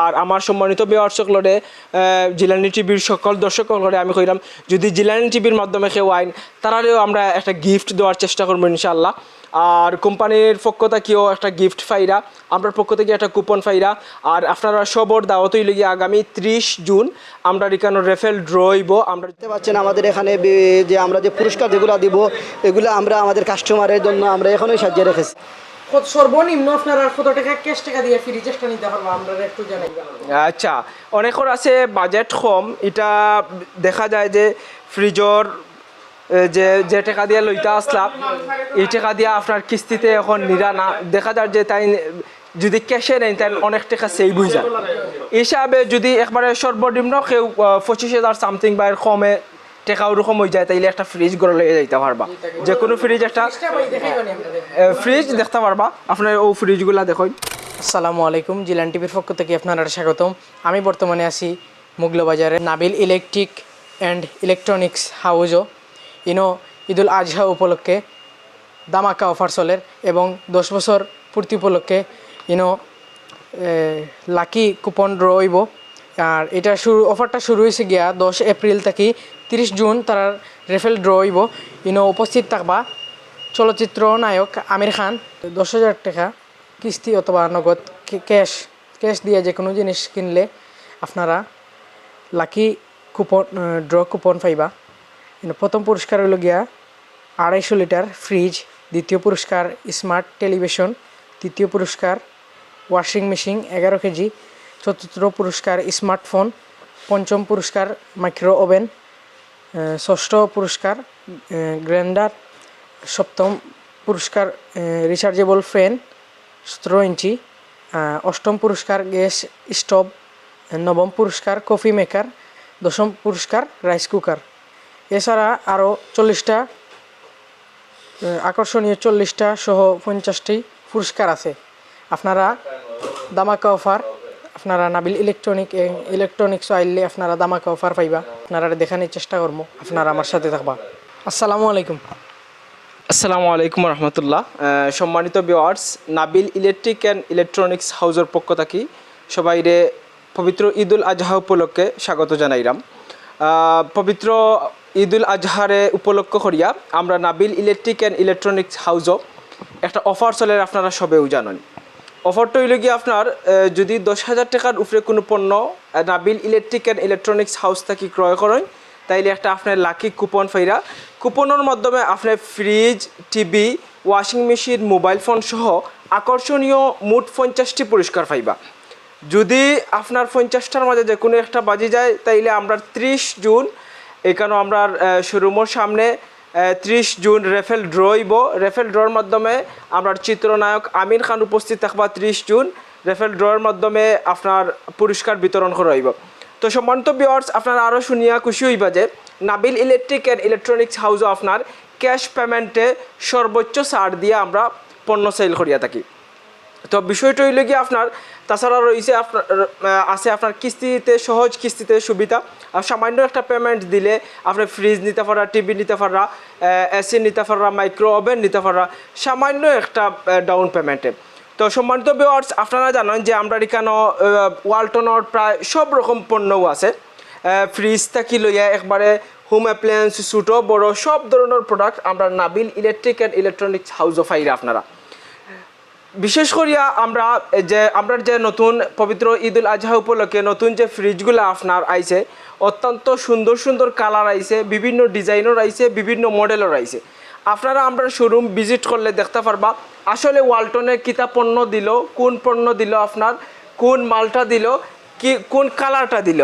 আর আমার সম্মানিত ভিউয়ার্সকলরে জিলানি টিভির সকল দর্শকসকলরে আমি কইলাম যদি জিলানি টিভির মাধ্যমে কেউ আইন তারারেও আমরা একটা গিফট দেওয়ার চেষ্টা করবো ইনশাআল্লাহ। আর কোম্পানির পক্ষ থেকেও একটা গিফট ফাইরা, আমরা পক্ষ থেকে একটা কুপন ফাইরা। আর আপনারা সবর দাওয়াতই লেগে আগামী 30 জুন আমরা এখানে রেফেল ড্র হইব। আমরা দেখতে পাচ্ছেন আমাদের এখানে যে আমরা যে পুরস্কার যেগুলো দিব এগুলো আমরা আমাদের কাস্টমারের জন্য আমরা এখনই সাজিয়ে রেখেছি। সর্বনিম্ন আপনারা কত টাকা ক্যাশ টাকা দিয়ে ফ্রিজটা নিতে পারবো আমরা একটু জানাই। আচ্ছা, অনেকের আছে বাজেট কম, এটা দেখা যায় যে ফ্রিজর যে টাকা দিয়ে লইতে আসলাম এই টাকা দিয়ে আপনার কিস্তিতে এখন নিরা না, দেখা যায় যে তাই যদি ক্যাশে নেন তাই অনেক টাকা সেভ হয়ে যায়। হিসাবে যদি একবারে সর্বনিম্ন কেউ 25,000 সামথিং বা এর কমে টাকা ওরকম হয়ে যায় তাইলে একটা ফ্রিজ ঘরে লেগে যাইতে পারবা, যে কোনো ফ্রিজ একটা ফ্রিজ দেখতে পারবা। আপনার ও ফ্রিজগুলা দেখুন। আসসালামু আলাইকুম, জিলান টিভির পক্ষ থেকে আপনারা স্বাগতম। আমি বর্তমানে আছি মুগলবাজারে নাবিল ইলেকট্রিক অ্যান্ড ইলেকট্রনিক্স হাউজও। ইনো ঈদুল আজহা উপলক্ষে দামাকা অফার চলের এবং 10 বছর পূর্তি উপলক্ষে ইনো লাকি কুপন ড্র হইব। আর এটা অফারটা শুরু হয়েছে গিয়া 10 এপ্রিল থেকে 30 জুন তার রেফেল ড্র হইব। ইনো উপস্থিত থাকবা চলচ্চিত্র নায়ক আমির খান। 10,000 টাকা কিস্তি অথবা নগদ ক্যাশ দিয়ে যে কোনো জিনিস কিনলে আপনারা লাকি কুপন ড্র কুপন পাইবা। প্রথম পুরস্কার হইল গিয়া 250 লিটার ফ্রিজ, দ্বিতীয় পুরস্কার স্মার্ট টেলিভিশন, তৃতীয় পুরস্কার ওয়াশিং মেশিন 11 কেজি, চতুর্থ পুরস্কার স্মার্টফোন, পঞ্চম পুরস্কার মাইক্রো ওভেন, ষষ্ঠ পুরস্কার গ্রাইন্ডার, সপ্তম পুরস্কার রিচার্জেবল ফ্যান 17 ইঞ্চি, অষ্টম পুরস্কার গ্যাস স্টোভ, নবম পুরস্কার কফি মেকার, দশম পুরস্কার রাইস কুকার। এছাড়া আরও 40টা আকর্ষণীয় 40টা সহ 50টি পুরস্কার আছে। আপনারা দামাকা অফার আপনারা নাবিল ইলেকট্রনিক্স আইলে আপনারা দামাকা অফার পাইবা। আপনারা দেখানোর চেষ্টা করবো, আপনারা আমার সাথে থাকবা। আসসালামু আলাইকুম। আসসালামু আলাইকুম রহমতুল্লাহ। সম্মানিত viewers, Nabil electric and electronics হাউজের পক্ষ থাকি সবাইরে পবিত্র ঈদুল আজহা উপলক্ষে স্বাগত জানাইলাম। পবিত্র ঈদুল আজহারে উপলক্ষ করিয়া আমরা নাবিল ইলেকট্রিক অ্যান্ড ইলেকট্রনিক্স হাউজও একটা অফার চলে, আপনারা সবেও জানেন। অফারটা হইল গিয়ে আপনার যদি 10,000 টাকার উপরে কোনো পণ্য Nabil electric and electronics house থেকে ক্রয় করেন তাইলে একটা আপনার লাকি কুপন ফাইরা। কুপনের মাধ্যমে আপনার fridge, TV, washing machine, mobile phone সহ আকর্ষণীয় মোট 50টি পুরস্কার পাইবা। যদি আপনার 50টার মাঝে যে কোনো একটা বাজি যায় তাইলে আমরা 30 জুন এখানে আমরা শোরুমের সামনে 30 জুন রেফেল ড্র হইব। রেফেল ড্রর মাধ্যমে আমরা চিত্রনায়ক আমির খান উপস্থিত থাকবা। 30 জুন রেফেল ড্রর মাধ্যমে আপনার পুরস্কার বিতরণ করা হইব। তো সম্মানিত ভিউয়ার্স, আপনারা আরও শুনিয়া খুশি হইবা যে নাবিল ইলেকট্রিক অ্যান্ড ইলেকট্রনিক্স হাউসও আপনার ক্যাশ পেমেন্টে সর্বোচ্চ ছাড় দিয়ে আমরা পণ্য সেল করিয়া থাকি। তো বিষয়টা হইল গিয়ে আপনার তাছাড়া রয়েছে আপনার কিস্তিতে, সহজ কিস্তিতে সুবিধা। আর সামান্য একটা পেমেন্ট দিলে আপনি ফ্রিজ নিতে পারা, টিভি নিতে পারা, এসি নিতে পারা, মাইক্রো ওভেন নিতে পারা সামান্য একটা ডাউন পেমেন্টে। তো সম্মানিত ভিউয়ার্স, আপনারা জানেন যে আমরা এখানে ওয়ালটনের প্রায় সব রকম পণ্যও আছে। ফ্রিজ থেকে লইয়া একবারে হোম অ্যাপ্লায়েন্স, ছোটো বড়ো সব ধরনের প্রোডাক্ট আমরা নাবিল ইলেকট্রিক অ্যান্ড ইলেকট্রনিক্স হাউসও পাইরা। আপনারা বিশেষ করিয়া আমরা যে নতুন পবিত্র ঈদুল আজহা উপলক্ষে নতুন যে ফ্রিজগুলো আপনার আইছে অত্যন্ত সুন্দর সুন্দর কালার আইছে, বিভিন্ন ডিজাইনের আইছে, বিভিন্ন মডেলের আইছে। আপনারা আমরা শোরুম ভিজিট করলে দেখতে পারবা আসলে ওয়ালটনে কিতা পণ্য দিল, কোন পণ্য দিল, আপনার কোন মালটা দিল, কোন কালারটা দিল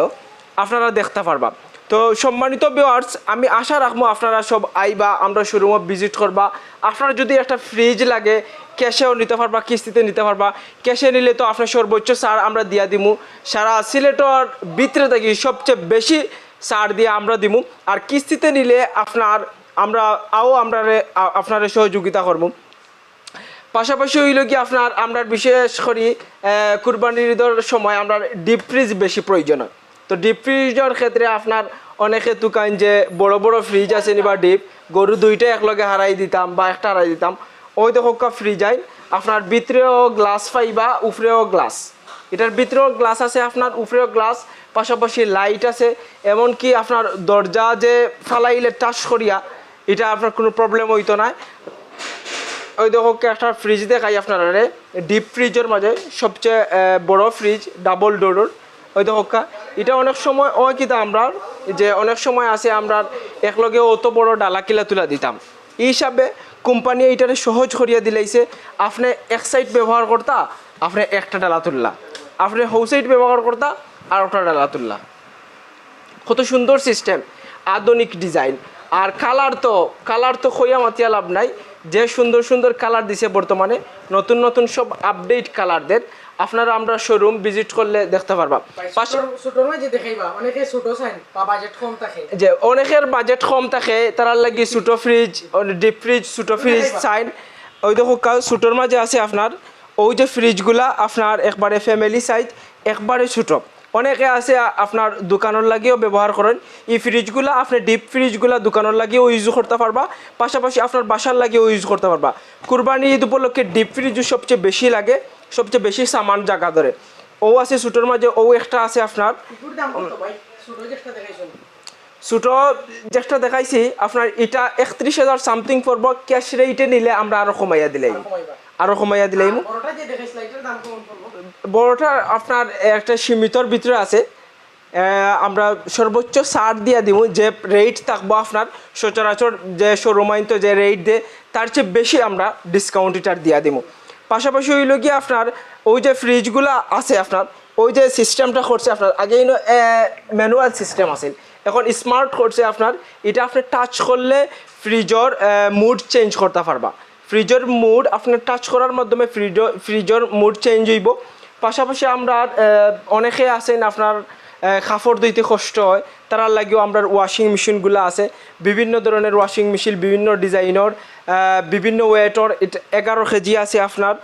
আপনারা দেখতে পারবা। তো সম্মানিত ভিউয়ার্স, আমি আশা রাখবো আপনারা সব আইবা, আমরা শোরুমে ভিজিট করবা। আপনার যদি একটা ফ্রিজ লাগে ক্যাশেও নিতে পারবা, কিস্তিতে নিতে পারবা। ক্যাশে নিলে তো আপনার সর্বোচ্চ ছাড় আমরা দিয়া দিমু, সারা সিলেটের ভিতরে থাকি সবচেয়ে বেশি ছাড় দিয়ে আমরা দিমু। আর কিস্তিতে নিলে আপনার সহযোগিতা করবো। পাশাপাশি হইল কি আমরা বিশেষ করি কুরবানির ঈদের সময় আমরা ডিপ ফ্রিজ বেশি প্রয়োজন হয়। তো ডিপ ফ্রিজের ক্ষেত্রে আপনার অনেকে দোকান যে বড় বড় ফ্রিজ আছে বা ডিপ গরু দুইটা একলগে হারাই দিতাম বা একটা হারাই দিতাম, ওই দেখো ফ্রিজ আই আপনার ভিতরেও গ্লাস পাইবা, উপরেও গ্লাস। এটার ভিতরেও গ্লাস আছে আপনার, উপরেও গ্লাস, পাশাপাশি লাইট আছে, এমনকি আপনার দরজা যে ফালাইলে টাচ করিয়া এটা আপনার কোনো প্রবলেম হইতো না। ওই দেখো একটা ফ্রিজ দেখাই আপনারা, ডিপ ফ্রিজের মাঝে সবচেয়ে বড় ফ্রিজ, ডাবল ডোরের। ওই দেখো এটা অনেক সময় ওই কিতা আমরা যে অনেক সময় আছে আমরা একলগে অত বড় ডালা কিলা তুলা দিতাম, এই হিসাবে কোম্পানি এইটারে সহজ করিয়া দিলাইছে। আপনি এক সাইড ব্যবহার করতা, আপনি একটা ডালা তুললা, আপনি হৌ সাইড ব্যবহার করতা আর একটা ডালা তুললা। কত সুন্দর সিস্টেম, আধুনিক ডিজাইন। আর কালার তো খইয়া মাতিয়া লাভ নাই, যে সুন্দর সুন্দর কালার দিছে বর্তমানে, নতুন নতুন সব আপডেট কালারদের আপনারা আমরা শোরুম ভিজিট করলে দেখতে পারবা। যে অনেকের বাজেট কম থাকে তার লাগি ছোটো ফ্রিজ, ডিপ ফ্রিজ, ছোটো ফ্রিজ চাইন। ওই দেখো ছোটোর মাঝে আছে আপনার ওই যে ফ্রিজগুলা আপনার একবারে ফ্যামিলি সাইজ, একবারে ছোটো। অনেকে আছে আপনার দোকানের লাগিয়েও ব্যবহার করেন এই ফ্রিজগুলা, আপনি ডিপ ফ্রিজগুলা দোকানের লাগিয়েও ইউজ করতে পারবা, পাশাপাশি আপনার বাসার লাগিয়েও ইউজ করতে পারবা। কুরবানি ঈদ উপলক্ষে ডিপ ফ্রিজও সবচেয়ে বেশি লাগে, সবচেয়ে বেশি সামান জায়গা ধরে। ও আছে ছোটোর মাঝে, ও একটা আছে আপনার ছোটো যেটা দেখাইছি আপনার, এটা 31,000 সামথিং পড়ব। ক্যাশ রেটে নিলে আমরা আরো কমাইয়া দিলাই, বড়টা আপনার একটা সীমিতর ভিতরে আছে। আমরা সর্বোচ্চ ছাড় দিয়া দিব, যে রেট থাকবো আপনার সচরাচর যে শোরুম আইন তো যে রেট দেয় তার চেয়ে বেশি আমরা ডিসকাউন্ট এটার দিয়া দিব। পাশাপাশি হইল গিয়ে আপনার ওই যে ফ্রিজগুলো আছে আপনার, ওই যে সিস্টেমটা করছে আপনার, আগেই ম্যানুয়াল সিস্টেম আছে, এখন স্মার্ট করছে আপনার। এটা আপনি টাচ করলে ফ্রিজের মুড চেঞ্জ করতে পারবা। ফ্রিজের মুড আপনার টাচ করার মাধ্যমে ফ্রিজের মুড চেঞ্জ হইব। পাশাপাশি আমরা অনেকে আছেন আপনার কাপড় ধুইতে কষ্ট হয়, তার লাগেও আমরা ওয়াশিং মেশিনগুলো আছে, বিভিন্ন ধরনের ওয়াশিং মেশিন, বিভিন্ন ডিজাইনের, বিভিন্ন ওয়েটর। এটা 11 কেজি আছে আপনার,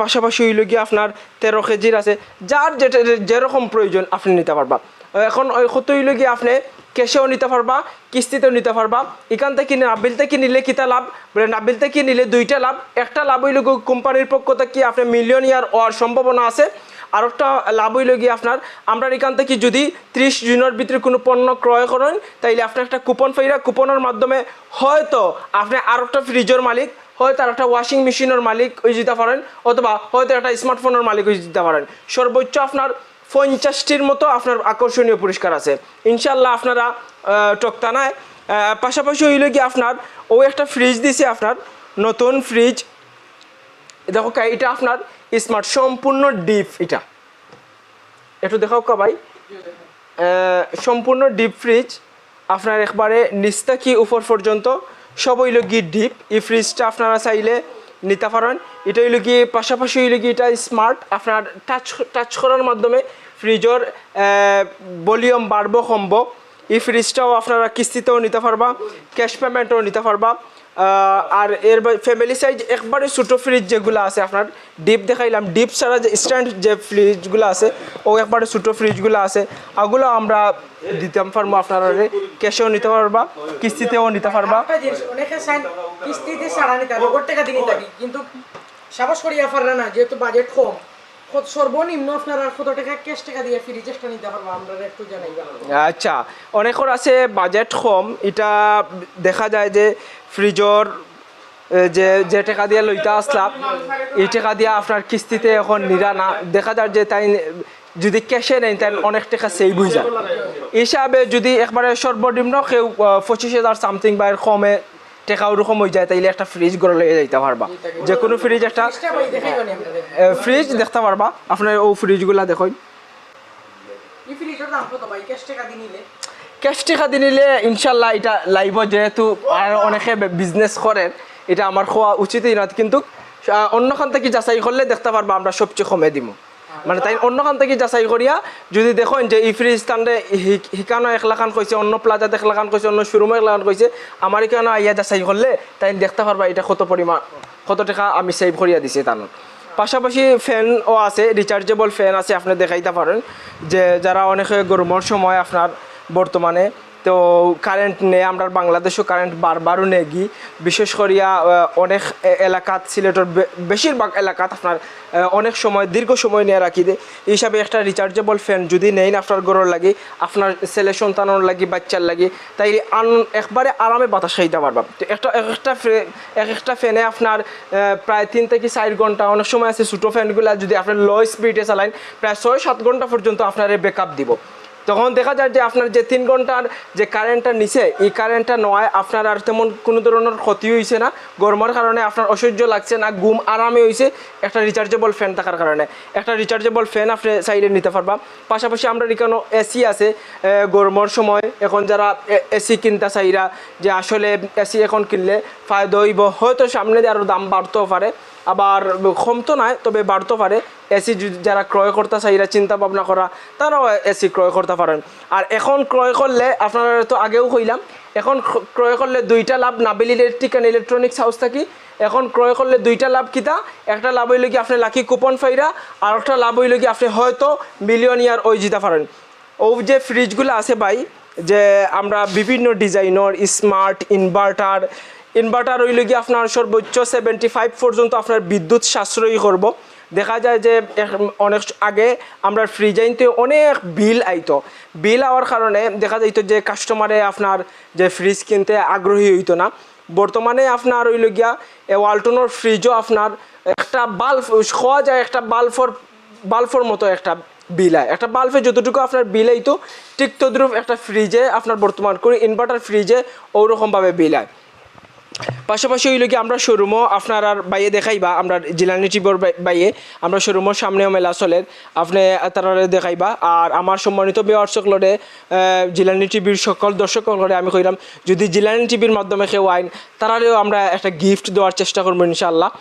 পাশাপাশি হইল গিয়ে আপনার 13 কেজির আছে, যার যেটা যেরকম প্রয়োজন আপনি নিতে পারবা। এখন ওই কত হইল গিয়ে আপনি ক্যাশেও নিতে পারবা, কিস্তিতেও নিতে পারবা। এখান থেকে নাবিল থেকে নিলে কিতা লাভ, বলে নাবিল থেকে নিলে দুইটা লাভ। একটা লাভ হইল কোম্পানির পক্ষ থেকে আপনি মিলিয়নিয়ার হওয়ার সম্ভাবনা আছে, আর একটা লাভ হইল গিয়ে আপনার আমরা এখান থেকে যদি 30 জুনের ভিতরে কোনো পণ্য ক্রয় করেন তাইলে আপনার একটা কুপন পাইরা, কুপনের মাধ্যমে হয়তো আপনি আর একটা ফ্রিজের মালিক, হয়তো আর একটা ওয়াশিং মেশিনের মালিক হয়ে যেতে পারেন, অথবা হয়তো একটা স্মার্টফোনের মালিক হয়ে যেতে পারেন। সর্বোচ্চ আপনার 50টির মতো আপনার আকর্ষণীয় পুরস্কার আছে, ইনশাল্লাহ আপনারা টকতা নাই। পাশাপাশি হইল গিয়ে আপনার ও একটা ফ্রিজ দিছে আপনার, নতুন ফ্রিজ। দেখো এটা আপনার স্মার্ট, সম্পূর্ণ ডিপ। এটা একটু দেখাও ভাই, সম্পূর্ণ ডিপ ফ্রিজ আপনার, একবারে নিচ থেকে উপর পর্যন্ত সব হইল গিয়ে ডিপ। এই ফ্রিজটা আপনারা চাইলে নিতে পারেন। এটা হইল গিয়ে পাশাপাশি হইল গিয়ে এটা স্মার্ট, আপনার টাচ করার মাধ্যমে ফ্রিজের ভলিউম বাড়বো কমবো। এই ফ্রিজটাও আপনারা কিস্তিতেও নিতে পারবা, ক্যাশ পেমেন্টও নিতে পারবা। আর এর ফ্যামিলি সাইজ একবারে ছোটো ফ্রিজ যেগুলো আছে আপনার, ডিপ দেখাইলাম, ডিপ ছাড়া যে স্ট্যান্ড যে ফ্রিজগুলো আছে ও একবারে ছোটো ফ্রিজগুলো আছে, ওগুলো আমরা দিতে পারবো। আপনারা ক্যাশেও নিতে পারবা, কিস্তিতেও নিতে পারবা। কিস্তিতে ছাড়া নিতে টাকা দিয়ে নিতে, কিন্তু সাবাস করিয়া পারবে না, যেহেতু বাজেট কম। সর্বনিম্ন আপনারা কত টাকা ক্যাশ টাকা দিয়ে ফ্রিজটা নিতে পারবো আমরা একটু জানাইবা। আচ্ছা, অনেকের আছে বাজেট কম, এটা দেখা যায় যে ফ্রিজর যে টাকা দিয়ে লইতে আসলাম এই টাকা দিয়ে আপনার কিস্তিতে এখন নিরা না, দেখা যায় যে তাই যদি ক্যাশে নেন তাই অনেক টাকা সেভ হয়ে যায়। হিসাবে যদি একবারে সর্বনিম্ন কেউ 25,000 সামথিং বা এর কমে টাকা ওরকম হয়ে যায়, তাইলে একটা ফ্রিজ ঘরে লেগে যাইতে পারবা। যে কোনো ফ্রিজ, একটা ফ্রিজ দেখতে পারবা। আপনার ও ফ্রিজগুলা দেখুন, ক্যাশ টাকা দিয়ে নিলে ইনশাল্লাহ এটা লাইভ, যেহেতু আর অনেকে বিজনেস করেন, এটা আমার খোয়া উচিতই না, কিন্তু অন্যখান থেকে যাচাই করলে দেখতে পারবা আমরা সবচেয়ে কমে দিব। মানে তাই অন্যখান থেকে যাচাই করিয়া যদি দেখেন যে এই ফ্রিজ স্থানে হিকানো 1 লাখান কইছে, অন্য প্লাজাতে 1 লাখান কইছে, অন্য শোরুমে 1 লাখান কইছে, আমার এখানে আইয়া যাচাই করলে তাই দেখতে পারবা এটা কত পরিমাণ, কত টাকা আমি সেভ করিয়া দিছি তার। পাশাপাশি ফ্যানও আছে, রিচার্জেবল ফ্যান আছে, আপনি দেখাইতে পারেন যে যারা অনেকে গরমের সময় আপনার বর্তমানে তো কারেন্ট নেই, আমরা বাংলাদেশও কারেন্ট বারবারও নেই গি, বিশেষ করিয়া অনেক এলাকাত সিলেটের বেশিরভাগ এলাকাত আপনার অনেক সময় দীর্ঘ সময় নিয়ে রাখি দে। এই হিসাবে একটা রিচার্জেবল ফ্যান যদি নেই আপনার ঘরের লাগি, আপনার ছেলে সন্তানের লাগি, বাচ্চার লাগি, তাই একবারে আরামে বাতাস খাইতে পারবা। তো একটা ফ্যানে আপনার প্রায় 3 থেকে 4 ঘন্টা, অনেক সময় আছে ছোটো ফ্যানগুলো যদি আপনার লো স্পিডে চালান প্রায় 6-7 ঘন্টা পর্যন্ত আপনার ব্যাকআপ দিব। তখন দেখা যায় যে আপনার যে 3 ঘন্টার যে কারেন্টটা নিছে, এই কারেন্টটা নয় আপনার আর তেমন কোনো ধরনের ক্ষতি হয়েছে না, গরমের কারণে আপনার অসহ্য লাগছে না, ঘুম আরামে হয়েছে একটা রিচার্জেবল ফ্যান থাকার কারণে। একটা রিচার্জেবল ফ্যান আপনি সাইডে নিতে পারবা। পাশাপাশি আমরা এখানে এসি আছে, গরমের সময় এখন যারা এসি কিনতে চাইরা যে আসলে এসি এখন কিনলে ফায়দা হইব, হয়তো সামনে দিয়ে আরও দাম বাড়তেও পারে, আবার কমতো নয় তবে বাড়তে পারে। এসি যারা ক্রয় করতে চাইরা চিন্তা ভাবনা করা, তারাও এসি ক্রয় করতে পারেন। আর এখন ক্রয় করলে আপনারা তো আগেও কইলাম, এখন ক্রয় করলে 2টা লাভ Nabil electric and electronics house থাকি। এখন ক্রয় করলে 2টা লাভ কিতা, একটা লাভ হইল কি আপনি লাকি কুপন পাইরা, আর একটা লাভ হইল কি আপনি হয়তো মিলিয়নিয়ার ওই জিতে পারেন। ও যে ফ্রিজগুলো আছে ভাই, যে আমরা বিভিন্ন ডিজাইনের স্মার্ট ইনভার্টার হইল কি আপনার সর্বোচ্চ 75 পর্যন্ত আপনার বিদ্যুৎ সাশ্রয়ী করব। দেখা যায় যে অনেক আগে আমরা ফ্রিজ আনতে অনেক বিল আইতো, বিল আওয়ার কারণে দেখা যাইতো যে কাস্টমারে আপনার যে ফ্রিজ কিনতে আগ্রহী হইতো না। বর্তমানে আপনার হইল গিয়া ওয়ালটনের ফ্রিজও আপনার একটা বাল্ব খাওয়া যায়, একটা বাল্বর মতো একটা বিল হয়, একটা বাল্বে যতটুকু আপনার বিল আইতো ঠিক তদ্রুপ একটা ফ্রিজে আপনার বর্তমান করে ইনভার্টার ফ্রিজে ওরকমভাবে বিল হয়। পাশাপাশি হইল কি আমরা শোরুমও আপনার আর বাইয়ে দেখাইবা, আমরা জিলানি টিভির বাইয়ে আমরা শোরুমের সামনেও মেলা চলেন, আপনি তারা দেখাইবা। আর আমার সম্মানিত ভিউয়ার্সকলরে জিলানি টিভির সকল দর্শকসকলরে আমি কইলাম, যদি জিলানি টিভির মাধ্যমে কেউ আইন তারারেও আমরা একটা গিফট দেওয়ার চেষ্টা করবো ইনশাআল্লাহ।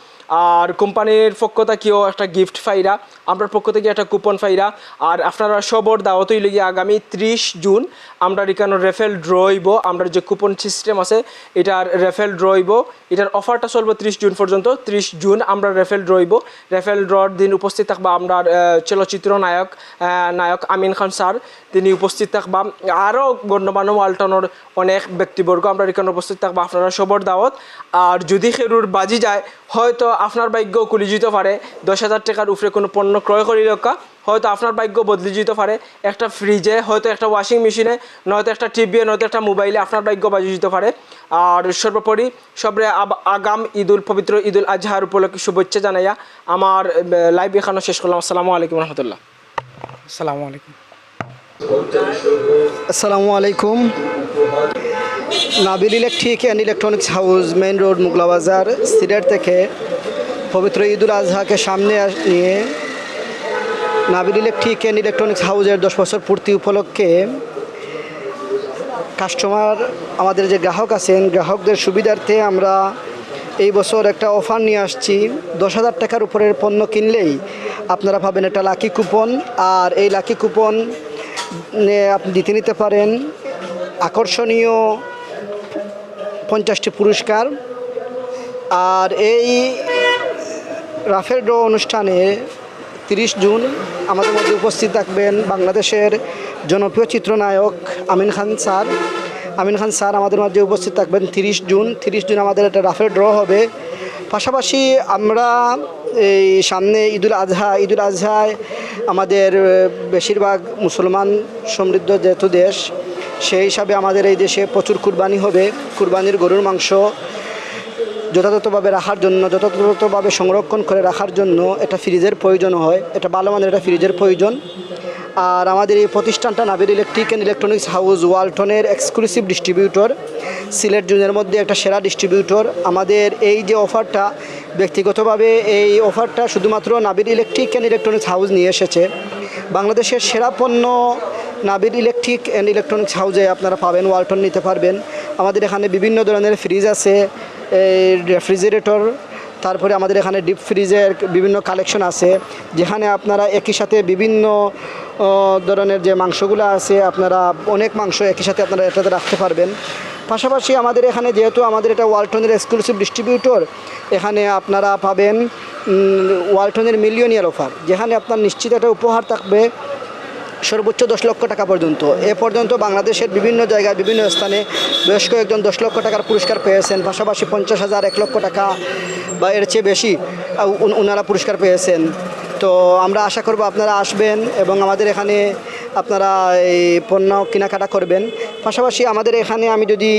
আর কোম্পানির পক্ষ থেকেও একটা গিফট পাইরা, আমরা পক্ষ থেকে একটা কুপন পাইরা। আর আপনারা সবর দাওয়াত হইল গিয়ে আগামী 30 জুন আমরা এখানে রেফেল ড্র হইব, আমরা যে কুপন সিস্টেম আছে এটার রেফেল ড্র হইব, এটার অফারটা চলবে 30 জুন পর্যন্ত। 30 জুন আমরা রেফেল ড্র হইব, রেফেল ড্রর দিন উপস্থিত থাকবা আমরা চলচ্চিত্র নায়ক আমিন খান স্যার, তিনি উপস্থিত থাকবা, আরও গণ্যমান্য ওয়ালটনের অনেক ব্যক্তিবর্গ আমরা এখানে উপস্থিত থাকবা, আপনারা সবর দাওয়াত। আর যদি খেরুর বাজি যায়, হয়তো আপনার ভাগ্য খুলে যেতে পারে, 10,000 টাকার উপরে কোনো পণ্য ক্রয় করি রক্ষা, হয়তো আপনার ভাগ্য বদলে যেতে পারে, একটা ফ্রিজে, হয়তো একটা ওয়াশিং মেশিনে, নয়তো একটা টিভি, নয়তো একটা মোবাইলে আপনার ভাগ্য বাজি যেতে পারে। আর সর্বোপরি সবরে আগাম পবিত্র ঈদুল আজহার উপলক্ষে শুভেচ্ছা জানাইয়া আমার লাইভ এখানে শেষ করলাম। আসসালামু আলাইকুম রহমতুল্লাহ। আসসালামু আলাইকুম। আসসালামু আলাইকুম। Nabil electric and electronics house, main road, Mugla Bazar, Sylhet থেকে পবিত্র ঈদুল আজহাকে সামনে নিয়ে নাবিল ইলেকট্রিক অ্যান্ড ইলেকট্রনিক্স হাউসের 10 বছর পূর্তি উপলক্ষে কাস্টমার, আমাদের যে গ্রাহক আছেন, গ্রাহকদের সুবিধার্থে আমরা এই বছর একটা অফার নিয়ে আসছি। 10,000 টাকার উপরের পণ্য কিনলেই আপনারা পাবেন একটা লাকি কুপন। আর এই লাকি কুপন আপনি জিতে নিতে পারেন আকর্ষণীয় 50টি পুরস্কার। আর এই রাফেল ড্র অনুষ্ঠানে 30 জুন আমাদের মধ্যে উপস্থিত থাকবেন বাংলাদেশের জনপ্রিয় চিত্রনায়ক আমিন খান স্যার আমাদের মাঝে উপস্থিত থাকবেন 30 জুন আমাদের একটা রাফেল ড্র হবে। পাশাপাশি আমরা এই সামনে ঈদুল আজহায় আমাদের বেশিরভাগ মুসলমান সমৃদ্ধ যেহেতু দেশ, সেই হিসাবে আমাদের এই দেশে প্রচুর কুরবানি হবে। কুরবানির গরুর মাংস যথাযথভাবে রাখার জন্য, যথাযথভাবে সংরক্ষণ করে রাখার জন্য একটা ফ্রিজের প্রয়োজন হয়, এটা ভালো মানের একটা ফ্রিজের প্রয়োজন। আর আমাদের এই প্রতিষ্ঠানটা Nabil electric and electronics house ওয়ালটনের এক্সক্লুসিভ ডিস্ট্রিবিউটর, সিলেট জোনের মধ্যে একটা সেরা ডিস্ট্রিবিউটর। আমাদের এই যে অফারটা, ব্যক্তিগতভাবে এই অফারটা শুধুমাত্র Nabil electric and electronics house নিয়ে এসেছে। বাংলাদেশের সেরা পণ্য নাবিল ইলেকট্রিক অ্যান্ড ইলেকট্রনিক্স হাউসে আপনারা পাবেন, ওয়ালটন নিতে পারবেন। আমাদের এখানে বিভিন্ন ধরনের ফ্রিজ আছে, রেফ্রিজারেটর, তারপরে আমাদের এখানে ডিপ ফ্রিজের বিভিন্ন কালেকশন আছে, যেখানে আপনারা একই সাথে বিভিন্ন ধরনের যে মাংসগুলো আছে, আপনারা অনেক মাংস একই সাথে আপনারা এটাতে রাখতে পারবেন। পাশাপাশি আমাদের এখানে যেহেতু আমাদের এটা ওয়ালটনের এক্সক্লুসিভ ডিস্ট্রিবিউটর, এখানে আপনারা পাবেন ওয়ালটনের মিলিয়নিয়ার অফার, যেখানে আপনার নিশ্চিত একটা উপহার থাকবে সর্বোচ্চ 10 লক্ষ টাকা পর্যন্ত। এ পর্যন্ত বাংলাদেশের বিভিন্ন জায়গায় বিভিন্ন স্থানে বেশ কয়েকজন 10 লক্ষ টাকার পুরস্কার পেয়েছেন, পাশাপাশি 50,000, 1 লক্ষ টাকা বা এর চেয়ে বেশি ওনারা পুরস্কার পেয়েছেন। তো আমরা আশা করব আপনারা আসবেন এবং আমাদের এখানে আপনারা এই পণ্য কেনাকাটা করবেন। পাশাপাশি আমাদের এখানে আমি যদি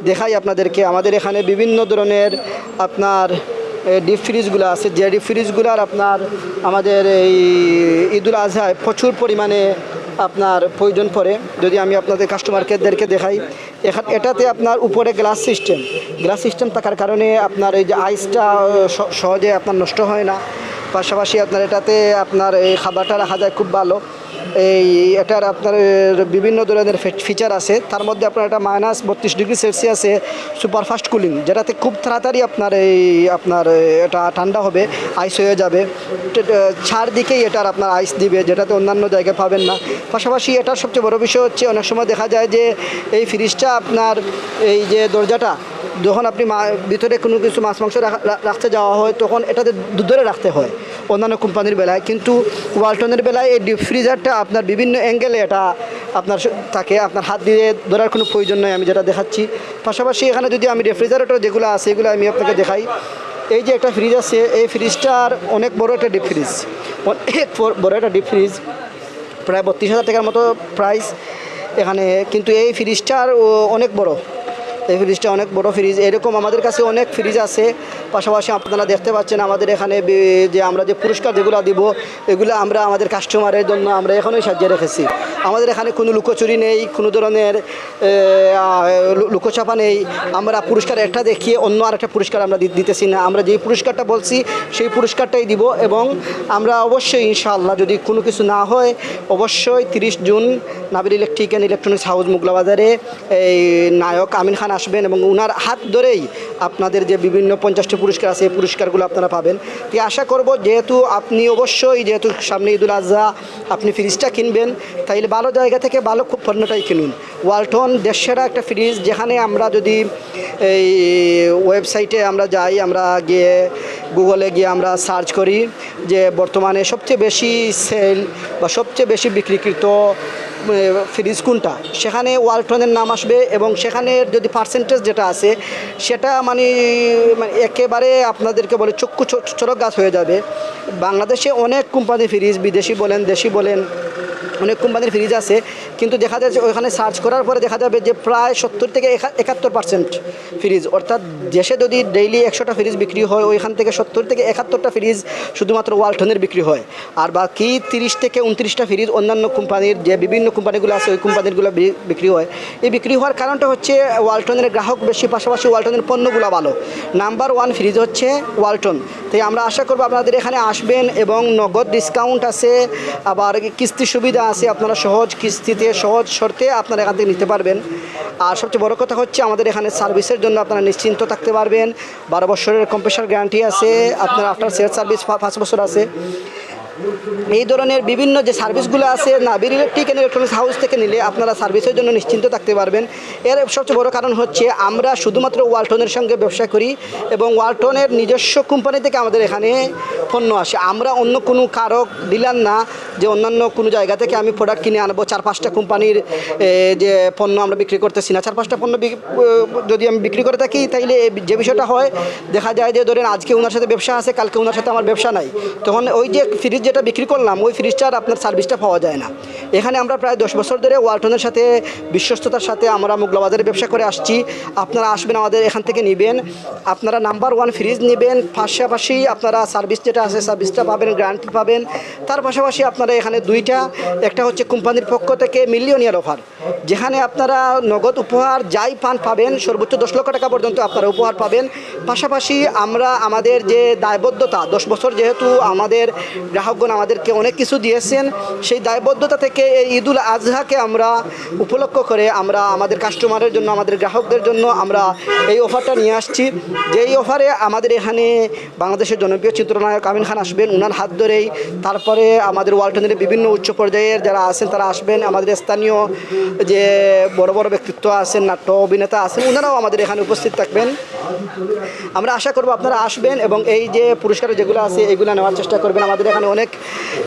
দেখাই আপনাদেরকে, আমাদের এখানে বিভিন্ন ধরনের আপনার ডিপ ফ্রিজগুলো আছে, যে ডিপ ফ্রিজগুলোর আপনার আমাদের এই ঈদুল আজহায় প্রচুর পরিমাণে আপনার প্রয়োজন পড়ে। যদি আমি আপনাদের কাস্টমারদেরকে দেখাই, এটাতে আপনার উপরে গ্লাস সিস্টেম থাকার কারণে আপনার এই যে আইসটা সহজে আপনার নষ্ট হয় না। পাশাপাশি আপনার এটাতে আপনার এই খাবারটা রাখা যায় খুব ভালো। এটার আপনার বিভিন্ন ধরনের ফিচার আছে, তার মধ্যে আপনার এটা -32°C সুপারফাস্ট কুলিং, যেটাতে খুব তাড়াতাড়ি আপনার এটা ঠান্ডা হবে, আইস হয়ে যাবে। চারদিকেই এটার আপনার আইস দিবে, যেটাতে অন্যান্য জায়গায় পাবেন না। পাশাপাশি এটার সবচেয়ে বড় বিষয় হচ্ছে অনেক সময় দেখা যায় যে এই ফ্রিজটা আপনার এই যে দরজাটা, যখন আপনি ভিতরে কোনো কিছু মাছ মাংস রাখতে যাওয়া হয় তখন এটাতে ধরে রাখতে হয় অন্যান্য কোম্পানির বেলায়, কিন্তু ওয়ালটনের বেলায় এই ডিপ ফ্রিজারটা আপনার বিভিন্ন অ্যাঙ্গেলে এটা আপনার থাকে, আপনার হাত দিয়ে ধরার কোনো প্রয়োজন নয়, আমি যেটা দেখাচ্ছি। পাশাপাশি এখানে যদি আমি রেফ্রিজারেটর যেগুলো আছে এগুলো আমি আপনাকে দেখাই। এই যে একটা ফ্রিজ আছে, এই ফ্রিজটার অনেক বড় একটা ডিপ ফ্রিজ, প্রায় 32,000 টাকার মতো প্রাইস এখানে। কিন্তু এই ফ্রিজটার অনেক বড়, এই ফ্রিজটা অনেক বড় ফ্রিজ। এরকম আমাদের কাছে অনেক ফ্রিজ আছে। পাশাপাশি আপনারা দেখতে পাচ্ছেন আমাদের এখানে যে আমরা যে পুরস্কার যেগুলো দিব এগুলো আমরা আমাদের কাস্টমারের জন্য আমরা এখনই সাজিয়ে রেখেছি। আমাদের এখানে কোনো লুকোচুরি নেই, কোনো ধরনের লুকোচাপা নেই। আমরা পুরস্কার একটা দেখিয়ে অন্য আরেকটা পুরস্কার আমরা দিতেছি না। আমরা যেই পুরস্কারটা বলছি সেই পুরস্কারটাই দিব এবং আমরা অবশ্যই ইনশাআল্লাহ যদি কোনো কিছু না হয় অবশ্যই 30 June Nabil electric and electronics house Mogla বাজারে এই নায়ক আমিন খান আসবেন এবং ওনার হাত ধরেই আপনাদের যে বিভিন্ন 50টি পুরস্কার আছে এই পুরস্কারগুলো আপনারা পাবেন। তো আশা করব যেহেতু আপনি অবশ্যই যেহেতু সামনে ঈদুল আজহা আপনি ফ্রিজটা কিনবেন, তাইলে ভালো জায়গা থেকে ভালো পণ্যটাই কিনুন। ওয়ালটন দেশসেরা একটা ফ্রিজ, যেখানে আমরা যদি এই ওয়েবসাইটে আমরা যাই, আমরা গিয়ে গুগলে গিয়ে আমরা সার্চ করি যে বর্তমানে সবচেয়ে বেশি সেল বা সবচেয়ে বেশি বিক্রিকৃত ফ্রিজ কোনটা, সেখানে ওয়ালটনের নাম আসবে এবং সেখানে যদি পার্সেন্টেজ যেটা আছে সেটা মানে একেবারে আপনাদেরকে বলে চক্ষু চরক গাছ হয়ে যাবে। বাংলাদেশে অনেক কোম্পানি ফ্রিজ, বিদেশি বলেন দেশি বলেন, অনেক কোম্পানির ফ্রিজ আছে, কিন্তু দেখা যাচ্ছে ওখানে সার্চ করার পরে দেখা যাবে যে প্রায় 70 থেকে 71% ফ্রিজ, অর্থাৎ দেশে যদি ডেইলি 100টা ফ্রিজ বিক্রি হয় ওইখান থেকে 70 থেকে 71টা ফ্রিজ শুধুমাত্র ওয়ালটনের বিক্রি হয়, আর বাকি 30 থেকে 29টা ফ্রিজ অন্যান্য কোম্পানির যে বিভিন্ন কোম্পানিগুলো আছে ওই কোম্পানিগুলো বিক্রি হয়। এই বিক্রি হওয়ার কারণটা হচ্ছে ওয়ালটনের গ্রাহক বেশি, পাশাপাশি ওয়ালটনের পণ্যগুলো ভালো। নাম্বার 1 ফ্রিজ হচ্ছে ওয়ালটন। তাই আমরা আশা করব আপনাদের এখানে আসবেন এবং নগদ ডিসকাউন্ট আছে, আবার কিস্তি সুবিধা আছে, আপনারা সহজ কিস্তিতে সহজ শর্তে আপনারা এখান থেকে নিতে পারবেন। আর সবচেয়ে বড় কথা হচ্ছে আমাদের এখানে সার্ভিসের জন্য আপনারা নিশ্চিন্ত থাকতে পারবেন। 12 বছরের কম্প্রেসার গ্যারান্টি আছে, আপনার আফটার সেল সার্ভিস 5 বছর আছে। এই ধরনের বিভিন্ন যে সার্ভিসগুলো আছে Nabil electric and electronics house থেকে নিলে আপনারা সার্ভিসের জন্য নিশ্চিন্ত থাকতে পারবেন। এর সবচেয়ে বড় কারণ হচ্ছে আমরা শুধুমাত্র ওয়ালটনের সঙ্গে ব্যবসা করি এবং ওয়ালটনের নিজস্ব কোম্পানি থেকে আমাদের এখানে পণ্য আসে। আমরা অন্য কোনো কারক ডিলার না যে অন্যান্য কোনো জায়গা থেকে আমি প্রোডাক্ট কিনে আনবো। 4-5টা কোম্পানির যে পণ্য আমরা বিক্রি করতেছি না। 4-5টা পণ্য যদি আমি বিক্রি করে থাকি তাইলে যে বিষয়টা হয়, দেখা যায় যে ধরেন আজকে ওনার সাথে ব্যবসা আছে, কালকে ওনার সাথে আমার ব্যবসা নাই, তখন ওই যে ফ্রিজ যেটা বিক্রি করলাম ওই ফ্রিজটার আপনার সার্ভিসটা পাওয়া যায় না। এখানে আমরা প্রায় 10 বছর ধরে ওয়ালটনের সাথে বিশ্বস্ততার সাথে আমরা মোগলা বাজারে ব্যবসা করে আসছি। আপনারা আসবেন আমাদের এখান থেকে নেবেন, আপনারা নাম্বার 1 ফ্রিজ নেবেন, পাশাপাশি আপনারা সার্ভিস যেটা আছে সার্ভিসটা পাবেন, গ্যারান্টি পাবেন। তার পাশাপাশি আপনারা এখানে দুইটা, একটা হচ্ছে কোম্পানির পক্ষ থেকে মিলিয়নিয়ার অফার, যেখানে আপনারা নগদ উপহার যাই পাবেন, সর্বোচ্চ 10 লক্ষ টাকা পর্যন্ত আপনারা উপহার পাবেন। পাশাপাশি আমরা আমাদের যে দায়বদ্ধতা, 10 বছর যেহেতু আমাদের গ্রাহকগণ আমাদেরকে অনেক কিছু দিয়েছেন, সেই দায়বদ্ধতা থেকে এই ঈদুল আজহাকে আমরা উপলক্ষ করে আমরা আমাদের কাস্টমারের জন্য, আমাদের গ্রাহকদের জন্য আমরা এই অফারটা নিয়ে আসছি। যেই অফারে আমাদের এখানে বাংলাদেশের জনপ্রিয় চিত্রনায়ক আমিন খান আসবেন, ওনার হাত ধরেই তারপরে আমাদের ওয়ালটনের বিভিন্ন উচ্চ পর্যায়ের যারা আছেন তারা আসবেন, আমাদের স্থানীয় যে বড় বড় ব্যক্তিত্ব আছেন, নাট্য অভিনেতা আছেন, ওনারাও আমাদের এখানে উপস্থিত থাকবেন। আমরা আশা করব আপনারা আসবেন এবং এই যে পুরস্কার যেগুলো আছে এগুলো নেওয়ার চেষ্টা করবেন। আমাদের এখানে অনেক অনেক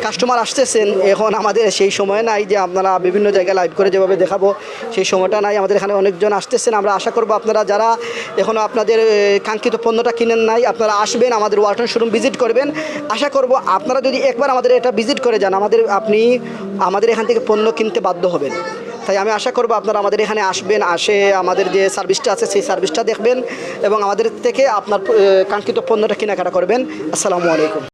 কাস্টমার আসতেছেন, এখন আমাদের সেই সময় নাই যে আপনারা বিভিন্ন জায়গায় লাইভ করে যেভাবে দেখাবো সেই সময়টা নাই। আমাদের এখানে অনেকজন আসতেছেন, আমরা আশা করব আপনারা যারা এখনও আপনাদের কাঙ্ক্ষিত পণ্যটা কিনেন নাই আপনারা আসবেন, আমাদের ওয়ালটন শোরুম ভিজিট করবেন। আশা করব আপনারা যদি একবার আমাদের এটা ভিজিট করে যান আপনি আমাদের এখান থেকে পণ্য কিনতে বাধ্য হবেন। তাই আমি আশা করব আপনারা আমাদের এখানে আসবেন, আমাদের যে সার্ভিসটা আছে সেই সার্ভিসটা দেখবেন এবং আমাদের থেকে আপনার কাঙ্ক্ষিত পণ্যটা কেনাকাটা করবেন। আসসালামু আলাইকুম।